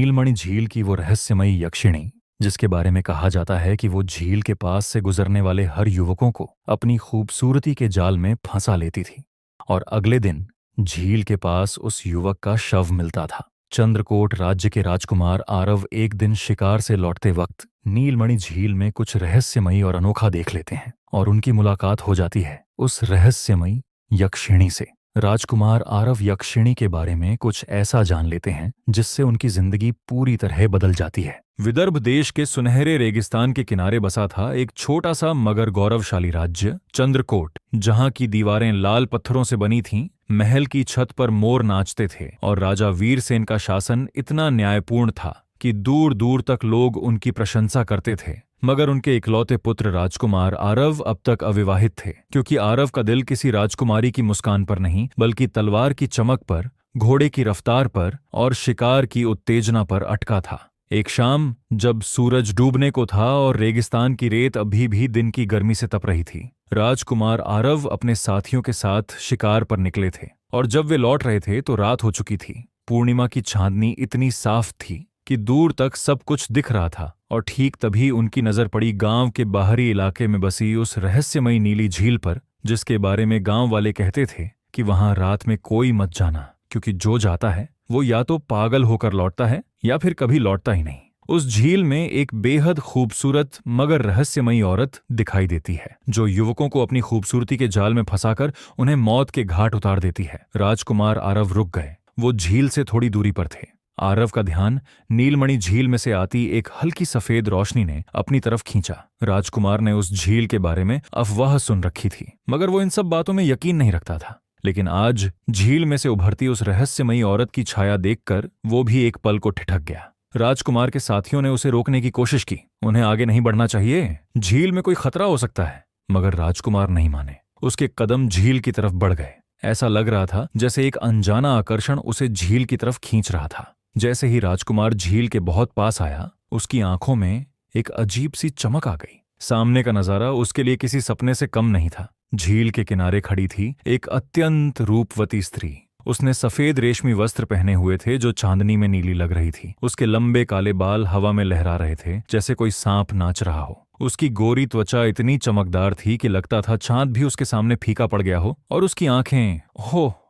नीलमणि झील की वो रहस्यमयी यक्षिणी, जिसके बारे में कहा जाता है कि वो झील के पास से गुजरने वाले हर युवकों को अपनी खूबसूरती के जाल में फंसा लेती थी और अगले दिन झील के पास उस युवक का शव मिलता था। चंद्रकोट राज्य के राजकुमार आरव एक दिन शिकार से लौटते वक्त नीलमणि झील में कुछ रहस्यमयी और अनोखा देख लेते हैं और उनकी मुलाकात हो जाती है उस रहस्यमयी यक्षिणी से। राजकुमार आरव यक्षिणी के बारे में कुछ ऐसा जान लेते हैं जिससे उनकी जिंदगी पूरी तरह बदल जाती है। विदर्भ देश के सुनहरे रेगिस्तान के किनारे बसा था एक छोटा सा मगर गौरवशाली राज्य चंद्रकोट, जहां की दीवारें लाल पत्थरों से बनी थीं। महल की छत पर मोर नाचते थे और राजा वीरसेन का शासन इतना न्यायपूर्ण था कि दूर दूर तक लोग उनकी प्रशंसा करते थे। मगर उनके इकलौते पुत्र राजकुमार आरव अब तक अविवाहित थे, क्योंकि आरव का दिल किसी राजकुमारी की मुस्कान पर नहीं बल्कि तलवार की चमक पर, घोड़े की रफ्तार पर और शिकार की उत्तेजना पर अटका था। एक शाम जब सूरज डूबने को था और रेगिस्तान की रेत अभी भी दिन की गर्मी से तप रही थी, राजकुमार आरव अपने साथियों के साथ शिकार पर निकले थे और जब वे लौट रहे थे तो रात हो चुकी थी। पूर्णिमा की चांदनी इतनी साफ थी कि दूर तक सब कुछ दिख रहा था और ठीक तभी उनकी नजर पड़ी गांव के बाहरी इलाके में बसी उस रहस्यमयी नीली झील पर, जिसके बारे में गांव वाले कहते थे कि वहां रात में कोई मत जाना, क्योंकि जो जाता है वो या तो पागल होकर लौटता है या फिर कभी लौटता ही नहीं। उस झील में एक बेहद खूबसूरत मगर रहस्यमयी औरत दिखाई देती है, जो युवकों को अपनी खूबसूरती के जाल में फंसाकर उन्हें मौत के घाट उतार देती है। राजकुमार आरव रुक गए। वो झील से थोड़ी दूरी पर थे। आरव का ध्यान नीलमणि झील में से आती एक हल्की सफेद रोशनी ने अपनी तरफ खींचा। राजकुमार ने उस झील के बारे में अफवाह सुन रखी थी, मगर वो इन सब बातों में यकीन नहीं रखता था। लेकिन आज झील में से उभरती उस रहस्यमयी औरत की छाया देखकर वो भी एक पल को ठिठक गया। राजकुमार के साथियों ने उसे रोकने की कोशिश की। उन्हें आगे नहीं बढ़ना चाहिए, झील में कोई खतरा हो सकता है। मगर राजकुमार नहीं माने। उसके कदम झील की तरफ बढ़ गए। ऐसा लग रहा था जैसे एक अनजाना आकर्षण उसे झील की तरफ खींच रहा था। जैसे ही राजकुमार झील के बहुत पास आया, उसकी आंखों में एक अजीब सी चमक आ गई। सामने का नजारा उसके लिए किसी सपने से कम नहीं था। झील के किनारे खड़ी थी एक अत्यंत रूपवती स्त्री। उसने सफेद रेशमी वस्त्र पहने हुए थे जो चांदनी में नीली लग रही थी। उसके लंबे काले बाल हवा में लहरा रहे थे जैसे कोई सांप नाच रहा हो। उसकी गोरी त्वचा इतनी चमकदार थी कि लगता था चांद भी उसके सामने फीका पड़ गया हो, और उसकी आंखें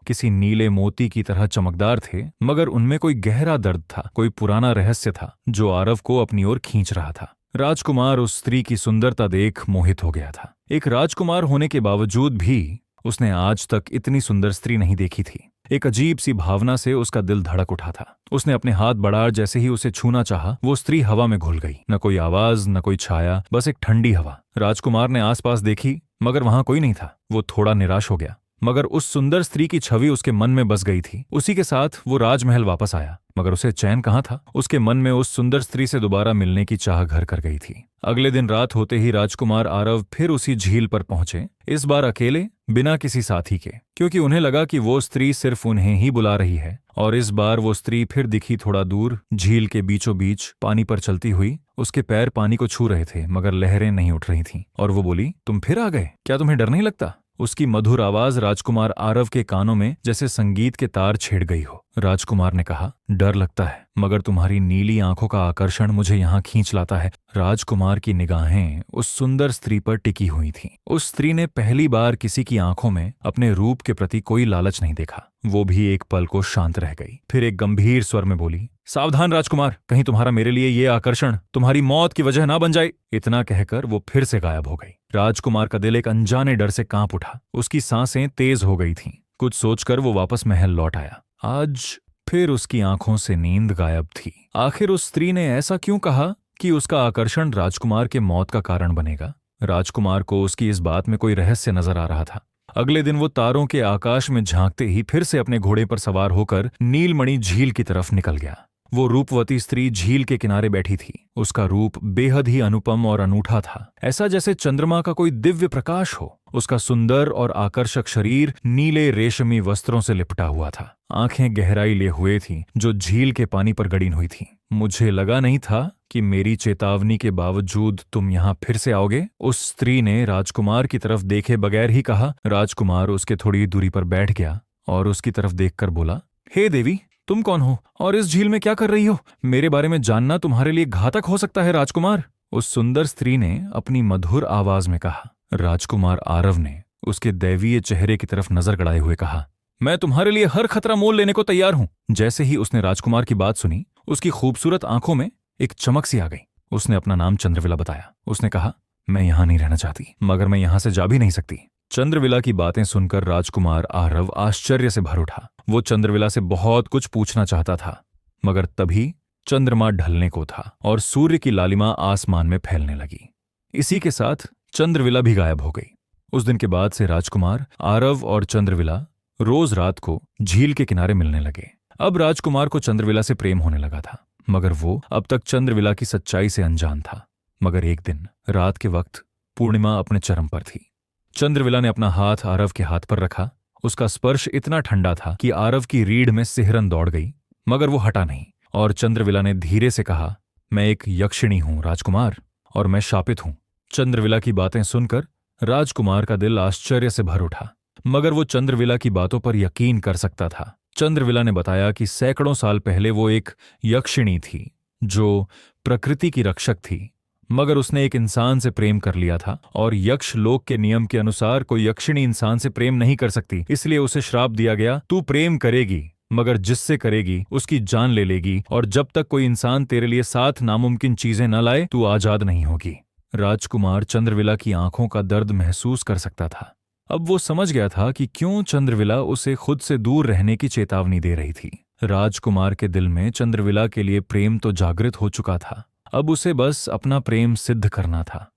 किसी नीले मोती की तरह चमकदार थे, मगर उनमें कोई गहरा दर्द था, कोई पुराना रहस्य था जो आरव को अपनी ओर खींच रहा था। राजकुमार उस स्त्री की सुंदरता देख मोहित हो गया था। एक राजकुमार होने के बावजूद भी उसने आज तक इतनी सुंदर स्त्री नहीं देखी थी। एक अजीब सी भावना से उसका दिल धड़क उठा था। उसने अपने हाथ बढ़ा, जैसे ही उसे छूना चाहा, वो स्त्री हवा में घुल गई। न कोई आवाज, न कोई छाया, बस एक ठंडी हवा। राजकुमार ने आसपास देखी, मगर वहां कोई नहीं था। वो थोड़ा निराश हो गया, मगर उस सुंदर स्त्री की छवि उसके मन में बस गई थी। उसी के साथ वो राजमहल वापस आया, मगर उसे चैन कहाँ था। उसके मन में उस सुंदर स्त्री से दोबारा मिलने की चाह घर कर गई थी। अगले दिन रात होते ही राजकुमार आरव फिर उसी झील पर पहुंचे, इस बार अकेले, बिना किसी साथी के, क्योंकि उन्हें लगा कि वो स्त्री सिर्फ उन्हें ही बुला रही है। और इस बार वो स्त्री फिर दिखी थोड़ा दूर, झील के बीचों बीच पानी पर चलती हुई। उसके पैर पानी को छू रहे थे, मगर लहरें नहीं उठ रही थीं। और वो बोली, तुम फिर आ गए, क्या तुम्हें डर नहीं लगता? उसकी मधुर आवाज राजकुमार आरव के कानों में जैसे संगीत के तार छेड़ गई हो। राजकुमार ने कहा, डर लगता है, मगर तुम्हारी नीली आंखों का आकर्षण मुझे यहाँ खींच लाता है। राजकुमार की निगाहें उस सुंदर स्त्री पर टिकी हुई थीं। उस स्त्री ने पहली बार किसी की आंखों में अपने रूप के प्रति कोई लालच नहीं देखा। वो भी एक पल को शांत रह गई। फिर एक गंभीर स्वर में बोली, सावधान राजकुमार, कहीं तुम्हारा मेरे लिए ये आकर्षण तुम्हारी मौत की वजह ना बन जाए। इतना कहकर वो फिर से गायब हो गई। राजकुमार का दिल एक अनजाने डर से कांप उठा। उसकी सांसें तेज हो गई थीं। कुछ सोचकर वो वापस महल लौट आया। आज फिर उसकी आंखों से नींद गायब थी। आखिर उस स्त्री ने ऐसा क्यों कहा कि उसका आकर्षण राजकुमार के मौत का कारण बनेगा? राजकुमार को उसकी इस बात में कोई रहस्य नजर आ रहा था। अगले दिन वो तारों के आकाश में झांकते ही फिर से अपने घोड़े पर सवार होकर नीलमणि झील की तरफ निकल गया। वो रूपवती स्त्री झील के किनारे बैठी थी। उसका रूप बेहद ही अनुपम और अनूठा था, ऐसा जैसे चंद्रमा का कोई दिव्य प्रकाश हो। उसका सुंदर और आकर्षक शरीर नीले रेशमी वस्त्रों से लिपटा हुआ था। आंखें गहराई लिए हुए थीं, जो झील के पानी पर गड़ी हुई थीं। मुझे लगा नहीं था कि मेरी चेतावनी के बावजूद तुम यहाँ फिर से आओगे, उस स्त्री ने राजकुमार की तरफ देखे बगैर ही कहा। राजकुमार उसके थोड़ी दूरी पर बैठ गया और उसकी तरफ देखकर बोला, हे देवी, तुम कौन हो और इस झील में क्या कर रही हो? मेरे बारे में जानना तुम्हारे लिए घातक हो सकता है राजकुमार, उस सुंदर स्त्री ने अपनी मधुर आवाज में कहा। राजकुमार आरव ने उसके दैवीय चेहरे की तरफ नजर गड़ाए हुए कहा, मैं तुम्हारे लिए हर खतरा मोल लेने को तैयार हूं। जैसे ही उसने राजकुमार की बात सुनी, उसकी खूबसूरत आंखों में एक चमक सी आ गई। उसने अपना नाम चंद्रविला बताया। उसने कहा, मैं यहां नहीं रहना चाहती, मगर मैं यहां से जा भी नहीं सकती। चंद्रविला की बातें सुनकर राजकुमार आरव आश्चर्य से भर उठा। वो चंद्रविला से बहुत कुछ पूछना चाहता था, मगर तभी चंद्रमा ढलने को था और सूर्य की लालिमा आसमान में फैलने लगी। इसी के साथ चंद्रविला भी गायब हो गई। उस दिन के बाद से राजकुमार आरव और चंद्रविला रोज रात को झील के किनारे मिलने लगे। अब राजकुमार को चंद्रविला से प्रेम होने लगा था, मगर वो अब तक चंद्रविला की सच्चाई से अनजान था। मगर एक दिन रात के वक्त पूर्णिमा अपने चरम पर थी। चंद्रविला ने अपना हाथ आरव के हाथ पर रखा। उसका स्पर्श इतना ठंडा था कि आरव की रीढ़ में सिहरन दौड़ गई, मगर वो हटा नहीं। और चंद्रविला ने धीरे से कहा, मैं एक यक्षिणी हूं राजकुमार, और मैं शापित हूं। चंद्रविला की बातें सुनकर राजकुमार का दिल आश्चर्य से भर उठा, मगर वो चंद्रविला की बातों पर यकीन कर सकता था। चंद्रविला ने बताया कि सैकड़ों साल पहले वो एक यक्षिणी थी जो प्रकृति की रक्षक थी, मगर उसने एक इंसान से प्रेम कर लिया था, और यक्ष लोक के नियम के अनुसार कोई यक्षिणी इंसान से प्रेम नहीं कर सकती। इसलिए उसे श्राप दिया गया, तू प्रेम करेगी, मगर जिससे करेगी उसकी जान ले लेगी, और जब तक कोई इंसान तेरे लिए 7 नामुमकिन चीजें न लाए, तू आजाद नहीं होगी। राजकुमार चंद्रविला की आंखों का दर्द महसूस कर सकता था। अब वो समझ गया था कि क्यों चंद्रविला उसे खुद से दूर रहने की चेतावनी दे रही थी। राजकुमार के दिल में चंद्रविला के लिए प्रेम तो जागृत हो चुका था, अब उसे बस अपना प्रेम सिद्ध करना था।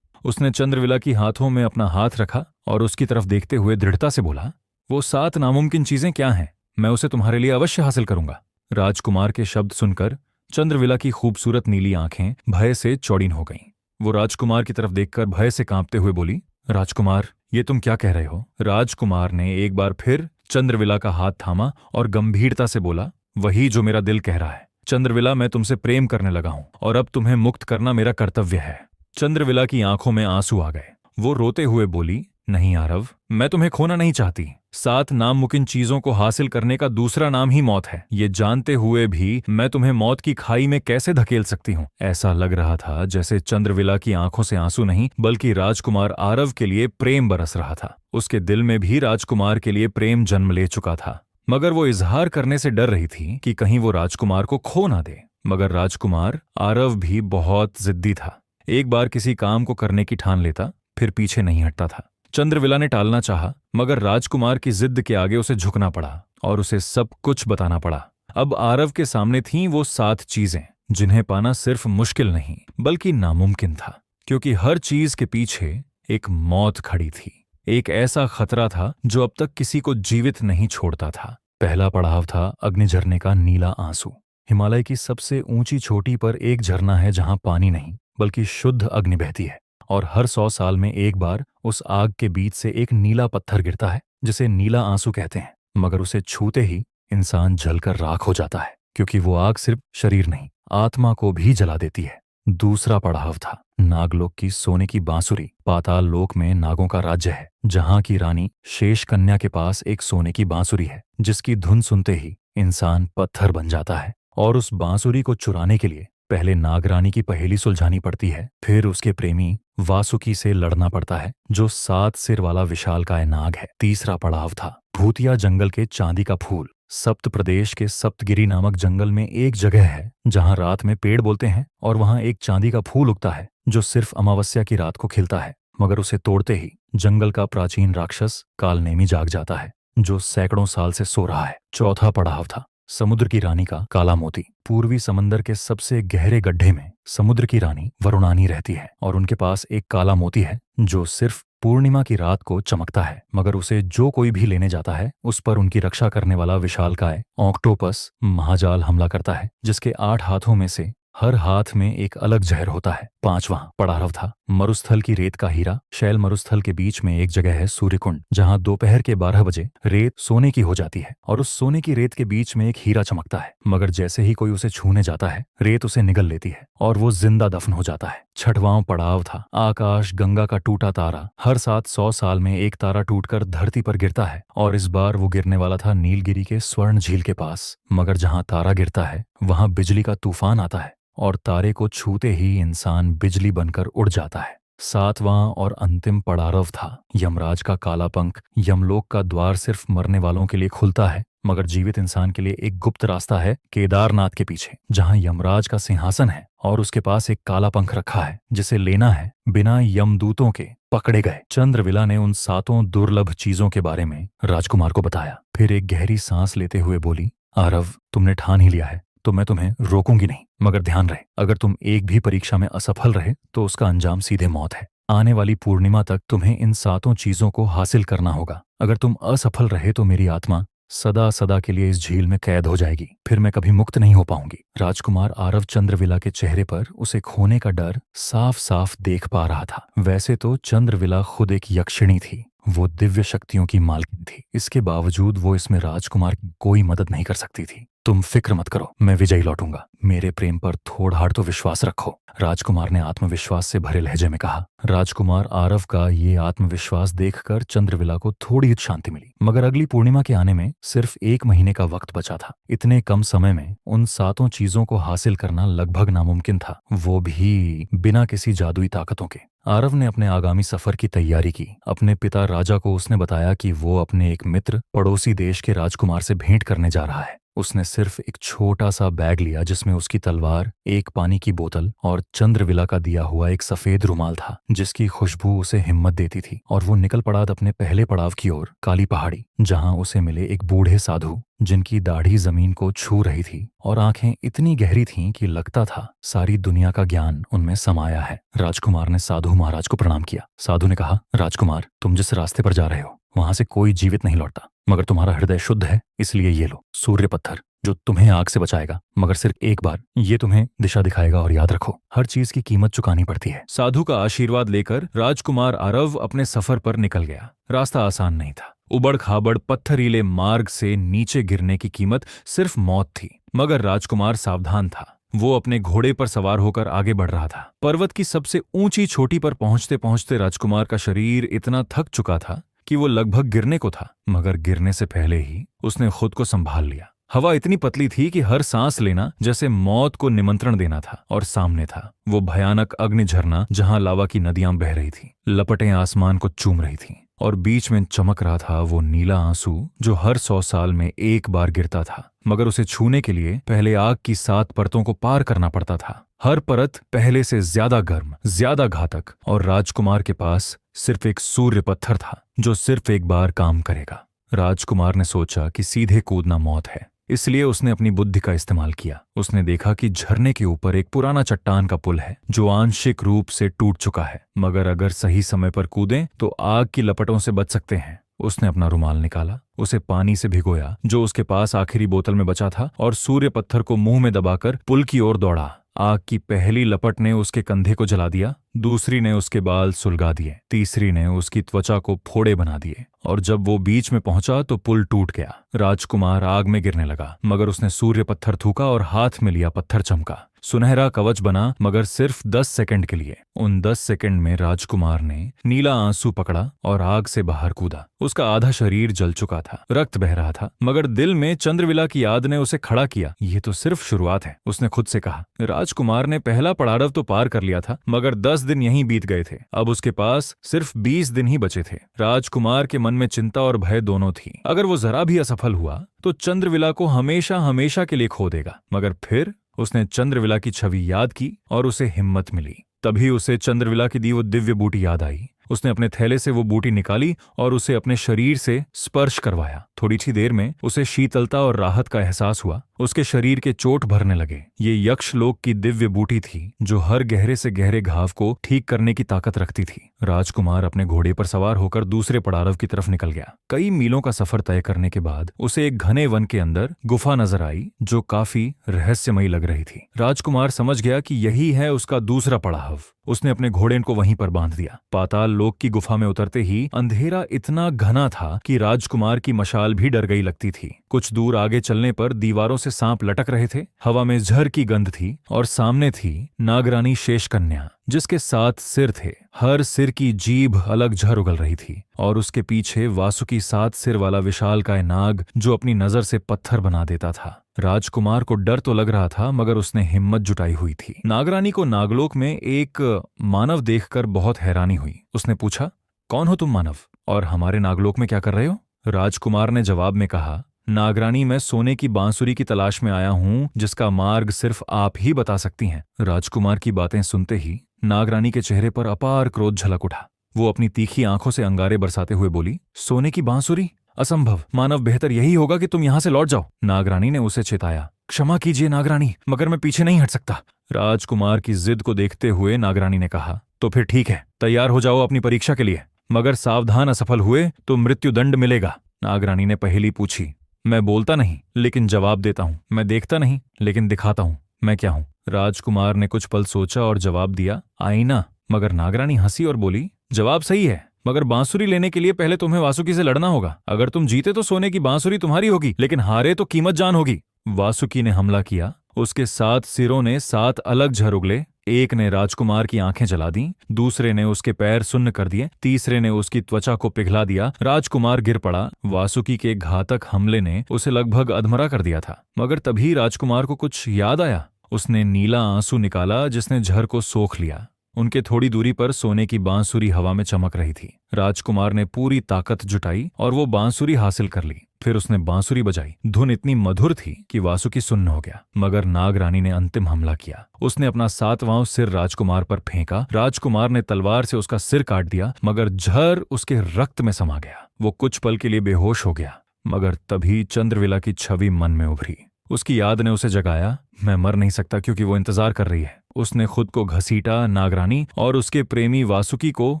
उसने चंद्रविला की हाथों में अपना हाथ रखा और उसकी तरफ देखते हुए दृढ़ता से बोला, वो 7 नामुमकिन चीजें क्या हैं? मैं उसे तुम्हारे लिए अवश्य हासिल करूंगा। राजकुमार के शब्द सुनकर चंद्रविला की खूबसूरत नीली आंखें भय से चौड़ीन हो गईं। वो राजकुमार की तरफ देखकर भय से कांपते हुए बोली, राजकुमार, ये तुम क्या कह रहे हो? राजकुमार ने एक बार फिर चंद्रविला का हाथ थामा और गंभीरता से बोला, वही जो मेरा दिल कह रहा है। चंद्रविला, मैं तुमसे प्रेम करने लगा हूं और अब तुम्हें मुक्त करना मेरा कर्तव्य है। चंद्रविला की आंखों में आंसू आ गए। वो रोते हुए बोली, नहीं आरव, मैं तुम्हें खोना नहीं चाहती। 7 नामुमकिन चीजों को हासिल करने का दूसरा नाम ही मौत है। ये जानते हुए भी मैं तुम्हें मौत की खाई में कैसे धकेल सकती हूँ? ऐसा लग रहा था जैसे चंद्रविला की आंखों से आंसू नहीं, बल्कि राजकुमार आरव के लिए प्रेम बरस रहा था। उसके दिल में भी राजकुमार के लिए प्रेम जन्म ले चुका था, मगर वो इजहार करने से डर रही थी कि कहीं वो राजकुमार को खो ना दे। मगर राजकुमार आरव भी बहुत जिद्दी था। एक बार किसी काम को करने की ठान लेता, फिर पीछे नहीं हटता था। चंद्रविला ने टालना चाहा, मगर राजकुमार की जिद के आगे उसे झुकना पड़ा और उसे सब कुछ बताना पड़ा। अब आरव के सामने थीं वो 7 चीजें, जिन्हें पाना सिर्फ मुश्किल नहीं बल्कि नामुमकिन था, क्योंकि हर चीज के पीछे एक मौत खड़ी थी। एक ऐसा खतरा था जो अब तक किसी को जीवित नहीं छोड़ता था। पहला पड़ाव था अग्निझरने का नीला आंसू। हिमालय की सबसे ऊंची चोटी पर एक झरना है जहां पानी नहीं बल्कि शुद्ध अग्नि बहती है, और हर 100 साल में एक बार उस आग के बीच से एक नीला पत्थर गिरता है जिसे नीला आंसू कहते हैं। मगर उसे छूते ही इंसान जलकर राख हो जाता है, क्योंकि वो आग सिर्फ शरीर नहीं, आत्मा को भी जला देती है। दूसरा पड़ाव था नागलोक की सोने की बांसुरी। पाताल लोक में नागों का राज्य है, जहां की रानी शेष कन्या के पास एक सोने की बांसुरी है, जिसकी धुन सुनते ही इंसान पत्थर बन जाता है। और उस बांसुरी को चुराने के लिए पहले नागरानी की पहेली सुलझानी पड़ती है, फिर उसके प्रेमी वासुकी से लड़ना पड़ता है, जो 7 सिर वाला विशालकाय नाग है। तीसरा पड़ाव था भूतिया जंगल के चांदी का फूल। सप्त प्रदेश के सप्तगिरी नामक जंगल में एक जगह है जहां रात में पेड़ बोलते हैं, और वहां एक चांदी का फूल उगता है जो सिर्फ अमावस्या की रात को खिलता है। मगर उसे तोड़ते ही जंगल का प्राचीन राक्षस कालनेमी जाग जाता है, जो सैकड़ों साल से सो रहा है। चौथा पड़ाव था समुद्र की रानी का काला मोती। पूर्वी समंदर के सबसे गहरे गड्ढे में समुद्र की रानी वरुणानी रहती है, और उनके पास एक काला मोती है जो सिर्फ पूर्णिमा की रात को चमकता है। मगर उसे जो कोई भी लेने जाता है, उस पर उनकी रक्षा करने वाला विशालकाय ऑक्टोपस महाजाल हमला करता है, जिसके 8 हाथों में से हर हाथ में एक अलग जहर होता है। 5वां पड़ाव था मरुस्थल की रेत का हीरा। शैल मरुस्थल के बीच में एक जगह है सूर्यकुंड, जहां दोपहर के 12 बजे रेत सोने की हो जाती है, और उस सोने की रेत के बीच में एक हीरा चमकता है। मगर जैसे ही कोई उसे छूने जाता है, रेत उसे निगल लेती है और वो जिंदा दफन हो जाता है। छठवां पड़ाव था। आकाश गंगा का टूटा तारा। हर 700 साल में एक तारा टूटकर धरती पर गिरता है और इस बार वो गिरने वाला था नीलगिरी के स्वर्ण झील के पास। मगर जहां तारा गिरता है वहां बिजली का तूफान आता है और तारे को छूते ही इंसान बिजली बनकर उड़ जाता है। सातवां और अंतिम पड़ाव था यमराज का काला पंख। यमलोक का द्वार सिर्फ मरने वालों के लिए खुलता है, मगर जीवित इंसान के लिए एक गुप्त रास्ता है केदारनाथ के पीछे, जहां यमराज का सिंहासन है और उसके पास एक काला पंख रखा है जिसे लेना है बिना यमदूतों के पकड़े गए। चंद्रविला ने उन 7 दुर्लभ चीजों के बारे में राजकुमार को बताया। फिर एक गहरी सांस लेते हुए बोली, आरव, तुमने ठान ही लिया है तो मैं तुम्हें रोकूंगी नहीं, मगर ध्यान रहे, अगर तुम एक भी परीक्षा में असफल रहे तो उसका अंजाम सीधे मौत है। आने वाली पूर्णिमा तक तुम्हें इन 7 चीजों को हासिल करना होगा। अगर तुम असफल रहे तो मेरी आत्मा सदा सदा के लिए इस झील में कैद हो जाएगी, फिर मैं कभी मुक्त नहीं हो पाऊंगी। राजकुमार आरव चंद्रविला के चेहरे पर उसे खोने का डर साफ साफ देख पा रहा था। वैसे तो चंद्रविला खुद एक यक्षिणी थी, वो दिव्य शक्तियों की मालकिन थी। इसके बावजूद वो इसमें राजकुमार की कोई मदद नहीं कर सकती थी। तुम फिक्र मत करो, मैं विजयी लौटूंगा। मेरे प्रेम पर थोड़ा तो विश्वास रखो, राजकुमार ने आत्मविश्वास से भरे लहजे में कहा। राजकुमार आरव का ये आत्मविश्वास देखकर चंद्रविला को थोड़ी शांति मिली। मगर अगली पूर्णिमा के आने में सिर्फ 1 महीने का वक्त बचा था। इतने कम समय में उन 7 चीजों को हासिल करना लगभग नामुमकिन था, वो भी बिना किसी जादुई ताकतों के। आरव ने अपने आगामी सफर की तैयारी की। अपने पिता राजा को उसने बताया कि वो अपने एक मित्र पड़ोसी देश के राजकुमार से भेंट करने जा रहा है। उसने सिर्फ एक छोटा सा बैग लिया जिसमें उसकी तलवार, एक पानी की बोतल और चंद्रविला का दिया हुआ एक सफेद रुमाल था जिसकी खुशबू उसे हिम्मत देती थी। और वो निकल पड़ा अपने पहले पड़ाव की ओर, काली पहाड़ी, जहां उसे मिले एक बूढ़े साधु जिनकी दाढ़ी जमीन को छू रही थी और आंखें इतनी गहरी थीं कि लगता था सारी दुनिया का ज्ञान उनमें समाया है। राजकुमार ने साधु महाराज को प्रणाम किया। साधु ने कहा, राजकुमार, तुम जिस रास्ते पर जा रहे हो वहां से कोई जीवित नहीं लौटता, मगर तुम्हारा हृदय शुद्ध है, इसलिए ये लो सूर्य पत्थर, जो तुम्हें आग से बचाएगा, मगर सिर्फ एक बार। ये तुम्हें दिशा दिखाएगा और याद रखो, हर चीज की कीमत चुकानी पड़ती है। साधु का आशीर्वाद लेकर राजकुमार आरव अपने सफर पर निकल गया। रास्ता आसान नहीं था। उबड़ खाबड़ पत्थरीले मार्ग से नीचे गिरने की कीमत सिर्फ मौत थी, मगर राजकुमार सावधान था। वो अपने घोड़े पर सवार होकर आगे बढ़ रहा था। पर्वत की सबसे ऊंची चोटी पर पहुंचते पहुंचते राजकुमार का शरीर इतना थक चुका था कि वो लगभग गिरने को था, मगर गिरने से पहले ही उसने खुद को संभाल लिया। हवा इतनी पतली थी कि हर सांस लेना जैसे मौत को निमंत्रण देना था। और सामने था वो भयानक अग्नि झरना जहां लावा की नदियां बह रही थीं, लपटें आसमान को चूम रही थीं और बीच में चमक रहा था वो नीला आंसू जो हर 100 साल में एक बार गिरता था, मगर उसे छूने के लिए पहले आग की 7 परतों को पार करना पड़ता था। हर परत पहले से ज्यादा गर्म, ज्यादा घातक, और राजकुमार के पास सिर्फ एक सूर्य पत्थर था जो सिर्फ एक बार काम करेगा। राजकुमार ने सोचा कि सीधे कूदना मौत है, इसलिए उसने अपनी बुद्धि का इस्तेमाल किया। उसने देखा कि झरने के ऊपर एक पुराना चट्टान का पुल है जो आंशिक रूप से टूट चुका है, मगर अगर सही समय पर कूदें तो आग की लपटों से बच सकते हैं। उसने अपना रुमाल निकाला, उसे पानी से भिगोया जो उसके पास आखिरी बोतल में बचा था, और सूर्य पत्थर को मुंह में दबाकर पुल की ओर दौड़ा। आग की पहली लपट ने उसके कंधे को जला दिया, दूसरी ने उसके बाल सुलगा दिए, तीसरी ने उसकी त्वचा को फोड़े बना दिए, और जब वो बीच में पहुंचा तो पुल टूट गया। राजकुमार आग में गिरने लगा, मगर उसने सूर्य पत्थर थूका और हाथ में लिया पत्थर चमका। सुनहरा कवच बना, मगर सिर्फ 10 सेकंड के लिए। उन 10 सेकंड में राजकुमार ने नीला आंसू पकड़ा और आग से बाहर कूदा। उसका आधा शरीर जल चुका था, रक्त बह रहा था, मगर दिल में चंद्रविला की याद ने उसे खड़ा किया। ये तो सिर्फ शुरुआत है, उसने खुद से कहा। राजकुमार ने पहला पड़ाव तो पार कर लिया था, मगर 10 दिन यहीं बीत गए थे। अब उसके पास सिर्फ 20 दिन ही बचे थे। राजकुमार के मन में चिंता और भय दोनों थी। अगर वो जरा भी असफल हुआ तो चंद्रविला को हमेशा हमेशा के लिए खो देगा। मगर फिर उसने चंद्रविला की छवि याद की और उसे हिम्मत मिली। तभी उसे चंद्रविला की दी वो दिव्य बूटी याद आई। उसने अपने थैले से वो बूटी निकाली और उसे अपने शरीर से स्पर्श करवाया। थोड़ी सी देर में उसे शीतलता और राहत का एहसास हुआ। उसके शरीर के चोट भरने लगे। ये यक्षलोक की दिव्य बूटी थी जो हर गहरे से गहरे घाव को ठीक करने की ताकत रखती थी। राजकुमार अपने घोड़े पर सवार होकर दूसरे पड़ाव की तरफ निकल गया। कई मीलों का सफर तय करने के बाद उसे एक घने वन के अंदर गुफा नजर आई जो काफी रहस्यमयी लग रही थी। राजकुमार समझ गया कि यही है उसका दूसरा पड़ाव। उसने अपने घोड़े को वहीं पर बांध दिया। पाताल लोक की गुफा में उतरते ही अंधेरा इतना घना था कि राजकुमार की मशाल भी डर गई लगती थी। कुछ दूर आगे चलने पर दीवारों से सांप लटक रहे थे, हवा में जहर की गंध थी और सामने थी नागरानी शेषकन्या, जिसके 7 सिर थे। हर सिर की जीभ अलग जहर उगल रही थी और उसके पीछे वासुकी 7 सिर वाला विशालकाय नाग, जो अपनी नजर से पत्थर बना देता था। राजकुमार को डर तो लग रहा था, मगर उसने हिम्मत जुटाई हुई थी। नागरानी को नागलोक में एक मानव देखकर बहुत हैरानी हुई। उसने पूछा, कौन हो तुम मानव, और हमारे नागलोक में क्या कर रहे हो? राजकुमार ने जवाब में कहा, नागरानी, मैं सोने की बांसुरी की तलाश में आया हूं, जिसका मार्ग सिर्फ आप ही बता सकती हैं। राजकुमार की बातें सुनते ही नागरानी के चेहरे पर अपार क्रोध झलक उठा। वो अपनी तीखी आंखों से अंगारे बरसाते हुए बोली, सोने की बांसुरी? असंभव। मानव, बेहतर यही होगा कि तुम यहां से लौट जाओ। नागरानी ने उसे चेताया, क्षमा कीजिए नागरानी, मगर मैं पीछे नहीं हट सकता। राजकुमार की जिद को देखते हुए नागरानी ने कहा, तो फिर ठीक है, तैयार हो जाओ अपनी परीक्षा के लिए, मगर सावधान, असफल हुए तो मृत्युदंड मिलेगा। नागरानी ने पहेली पूछी, मैं बोलता नहीं लेकिन जवाब देता हूं, मैं देखता नहीं लेकिन दिखाता हूं, मैं क्या हूं? राजकुमार ने कुछ पल सोचा और जवाब दिया, आईना। मगर नागरानी हंसी और बोली, जवाब सही है, मगर बांसुरी लेने के लिए पहले तुम्हें वासुकी से लड़ना होगा। अगर तुम जीते तो सोने की बांसुरी तुम्हारी होगी, लेकिन हारे तो कीमत जान होगी। वासुकी ने हमला किया। उसके 7 सिरों ने 7 अलग झर उगले। एक ने राजकुमार की आंखें जला दी, दूसरे ने उसके पैर सुन्न कर दिए, तीसरे ने उसकी त्वचा को पिघला दिया। राजकुमार गिर पड़ा। वासुकी के घातक हमले ने उसे लगभग अधमरा कर दिया था, मगर तभी राजकुमार को कुछ याद आया। उसने नीला आंसू निकाला, जिसने झर को सोख लिया। उनके थोड़ी दूरी पर सोने की बांसुरी हवा में चमक रही थी। राजकुमार ने पूरी ताकत जुटाई और वो बांसुरी हासिल कर ली। फिर उसने बांसुरी बजाई। धुन इतनी मधुर थी कि वासुकी सुन्न हो गया। मगर नागरानी ने अंतिम हमला किया। उसने अपना 7वां सिर राजकुमार पर फेंका। राजकुमार ने तलवार से उसका सिर काट दिया, मगर झर उसके रक्त में समा गया। वो कुछ पल के लिए बेहोश हो गया, मगर तभी चंद्रविला की छवि मन में उभरी। उसकी याद ने उसे जगाया। मैं मर नहीं सकता, क्योंकि वो इंतजार कर रही है। उसने खुद को घसीटा। नागरानी और उसके प्रेमी वासुकी को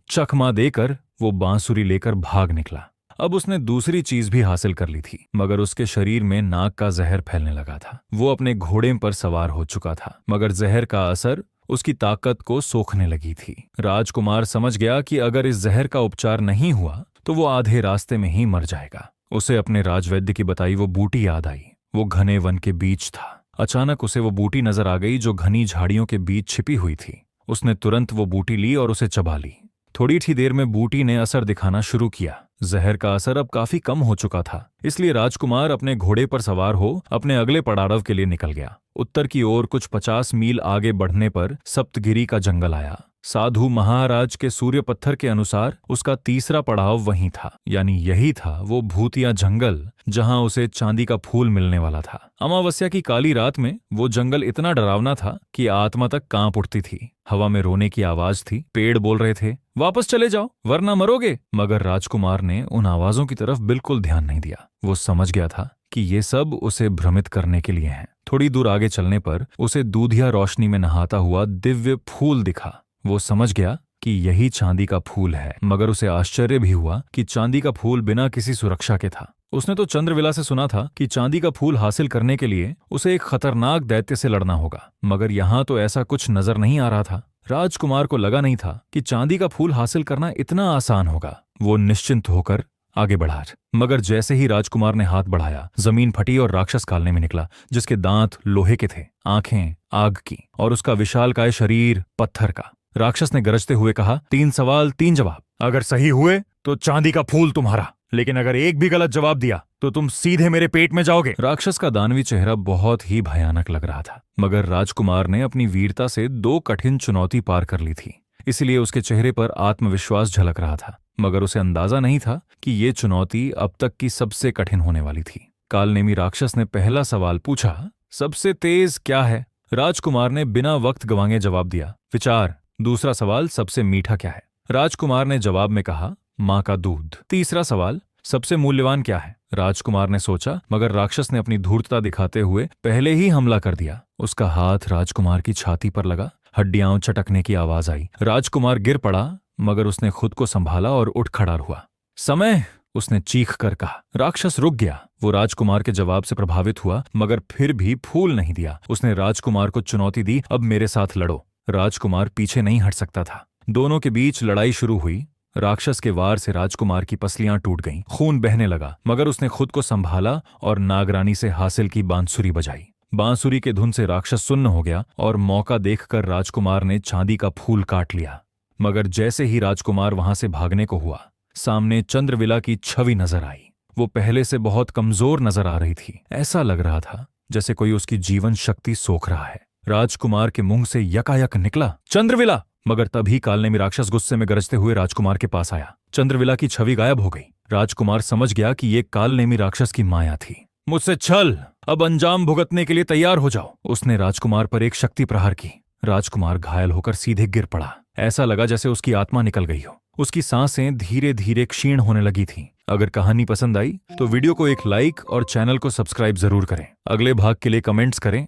चकमा देकर वो बांसुरी लेकर भाग निकला। अब उसने दूसरी चीज भी हासिल कर ली थी, मगर उसके शरीर में नाग का जहर फैलने लगा था। वो अपने घोड़े पर सवार हो चुका था, मगर जहर का असर उसकी ताकत को सोखने लगी थी। राजकुमार समझ गया कि अगर इस जहर का उपचार नहीं हुआ तो वो आधे रास्ते में ही मर जाएगा। उसे अपने राजवैद्य की बताई वो बूटी याद आई। वो घने वन के बीच था। अचानक उसे वो बूटी नजर आ गई, जो घनी झाड़ियों के बीच छिपी हुई थी। उसने तुरंत वो बूटी ली और उसे चबा ली। थोड़ी ही देर में बूटी ने असर दिखाना शुरू किया। जहर का असर अब काफी कम हो चुका था, इसलिए राजकुमार अपने घोड़े पर सवार हो अपने अगले पड़ाव के लिए निकल गया। उत्तर की ओर कुछ 50 मील आगे बढ़ने पर सप्तगिरी का जंगल आया। साधु महाराज के सूर्य पत्थर के अनुसार उसका तीसरा पड़ाव वहीं था, यानी यही था वो भूतिया जंगल जहां उसे चांदी का फूल मिलने वाला था। अमावस्या की काली रात में वो जंगल इतना डरावना था कि आत्मा तक कांप उठती थी। हवा में रोने की आवाज थी। पेड़ बोल रहे थे, वापस चले जाओ वरना मरोगे। मगर राजकुमार ने उन आवाजों की तरफ बिल्कुल ध्यान नहीं दिया। वो समझ गया था कि ये सब उसे भ्रमित करने के लिए हैं। थोड़ी दूर आगे चलने पर उसे दूधिया रोशनी में नहाता हुआ दिव्य फूल दिखा। वो समझ गया कि यही चांदी का फूल है, मगर उसे आश्चर्य भी हुआ कि चांदी का फूल बिना किसी सुरक्षा के था। उसने तो चंद्रविला से सुना था कि चांदी का फूल हासिल करने के लिए उसे एक खतरनाक दैत्य से लड़ना होगा, मगर यहाँ तो ऐसा कुछ नजर नहीं आ रहा था। राजकुमार को लगा नहीं था कि चांदी का फूल हासिल करना इतना आसान होगा। वो निश्चिंत होकर आगे बढ़ा, मगर जैसे ही राजकुमार ने हाथ बढ़ाया, जमीन फटी और राक्षस कालने में निकला, जिसके दांत लोहे के थे, आंखें आग की और उसका विशालकाय शरीर पत्थर का। राक्षस ने गरजते हुए कहा, 3 सवाल 3 जवाब। अगर सही हुए तो चांदी का फूल तुम्हारा, लेकिन अगर एक भी गलत जवाब दिया तो तुम सीधे मेरे पेट में जाओगे। राक्षस का दानवी चेहरा बहुत ही भयानक लग रहा था, मगर राजकुमार ने अपनी वीरता से 2 कठिन चुनौती पार कर ली थी, इसलिए उसके चेहरे पर आत्मविश्वास झलक रहा था। मगर उसे अंदाजा नहीं था कि ये चुनौती अब तक की सबसे कठिन होने वाली थी। कालनेमी राक्षस ने पहला सवाल पूछा, सबसे तेज क्या है? राजकुमार ने बिना वक्त गंवाए जवाब दिया, विचार। दूसरा सवाल, सबसे मीठा क्या है? राजकुमार ने जवाब में कहा, माँ का दूध। तीसरा सवाल, सबसे मूल्यवान क्या है? राजकुमार ने सोचा, मगर राक्षस ने अपनी धूर्तता दिखाते हुए पहले ही हमला कर दिया। उसका हाथ राजकुमार की छाती पर लगा। हड्डियां चटकने की आवाज आई। राजकुमार गिर पड़ा, मगर उसने खुद को संभाला और उठ खड़ा हुआ। समय, उसने चीख कर कहा। राक्षस रुक गया। वो राजकुमार के जवाब से प्रभावित हुआ, मगर फिर भी फूल नहीं दिया। उसने राजकुमार को चुनौती दी, अब मेरे साथ लड़ो। राजकुमार पीछे नहीं हट सकता था। दोनों के बीच लड़ाई शुरू हुई। राक्षस के वार से राजकुमार की पसलियां टूट गईं, खून बहने लगा, मगर उसने खुद को संभाला और नागरानी से हासिल की बांसुरी बजाई। बांसुरी के धुन से राक्षस सुन्न हो गया और मौका देखकर राजकुमार ने चांदी का फूल काट लिया। मगर जैसे ही राजकुमार वहां से भागने को हुआ, सामने चंद्रविला की छवि नजर आई। वो पहले से बहुत कमजोर नजर आ रही थी। ऐसा लग रहा था जैसे कोई उसकी जीवन शक्ति सोख रहा है। राजकुमार के मुंह से यकायक निकला, चंद्रविला! मगर तभी कालनेमी राक्षस गुस्से में गरजते हुए राजकुमार के पास आया। चंद्रविला की छवि गायब हो गई। राजकुमार समझ गया कि ये कालनेमी राक्षस की माया थी। मुझसे छल, अब अंजाम भुगतने के लिए तैयार हो जाओ। उसने राजकुमार पर एक शक्ति प्रहार की। राजकुमार घायल होकर सीधे गिर पड़ा। ऐसा लगा जैसे उसकी आत्मा निकल गई हो। उसकी सांसें धीरे धीरे क्षीण होने लगी थीं। अगर कहानी पसंद आई तो वीडियो को एक लाइक और चैनल को सब्सक्राइब जरूर करें। अगले भाग के लिए कमेंट्स करें